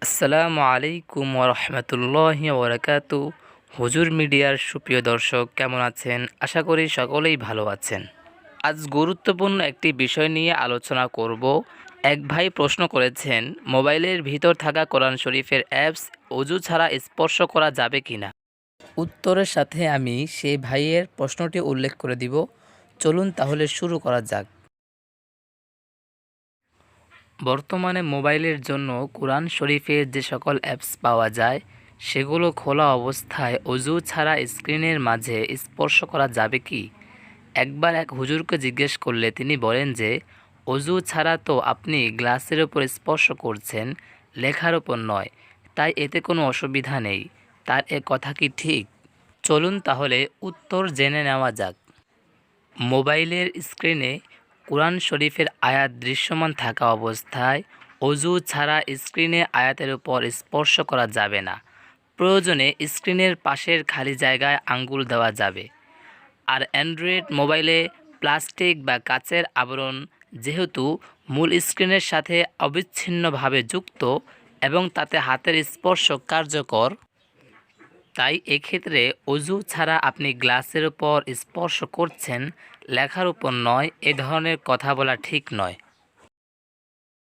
আসসালামু আলাইকুম ওরহমতুল্লাহি ওবরাকাতু। হুজুর মিডিয়ার সুপ্রিয় দর্শক, কেমন আছেন? আশা করি সকলেই ভালো আছেন। আজ গুরুত্বপূর্ণ একটি বিষয় নিয়ে আলোচনা করব। এক ভাই প্রশ্ন করেছেন, মোবাইলের ভিতর থাকা কোরআন শরীফের অ্যাপস অজু ছাড়া স্পর্শ করা যাবে কিনা। উত্তরের সাথে আমি সেই ভাইয়ের প্রশ্নটি উল্লেখ করে দিব। চলুন তাহলে শুরু করা যাক। বর্তমানে মোবাইলের জন্য কোরআন শরীফের যে সকল অ্যাপস পাওয়া যায় সেগুলো খোলা অবস্থায় অজু ছাড়া স্ক্রিনের মাঝে স্পর্শ করা যাবে কি? একবার এক হুজুরকে জিজ্ঞেস করলে তিনি বলেন যে অজু ছাড়া তো আপনি গ্লাসের ওপর স্পর্শ করছেন, লেখার ওপর নয়, তাই এতে কোনো অসুবিধা নেই। তার এ কথা কি ঠিক? চলুন তাহলে উত্তর জেনে নেওয়া যাক। মোবাইলের স্ক্রিনে কুরআন শরীফের আয়াত দৃশ্যমান থাকা অবস্থায় অজু ছাড়া স্ক্রিনে আয়াতের উপর স্পর্শ করা যাবে না। প্রয়োজনে স্ক্রিনের পাশের খালি জায়গায় আঙ্গুল দেওয়া যাবে। আর অ্যান্ড্রয়েড মোবাইলে প্লাস্টিক বা কাচের আবরণ যেহেতু মূল স্ক্রিনের সাথে অবিচ্ছিন্নভাবে যুক্ত এবং তাতে হাতের স্পর্শ কার্যকর, তাই এক্ষেত্রে অজু ছাড়া আপনি গ্লাসের উপর স্পর্শ করছেন, লেখার উপর নয়, এ ধরনের কথা বলা ঠিক নয়।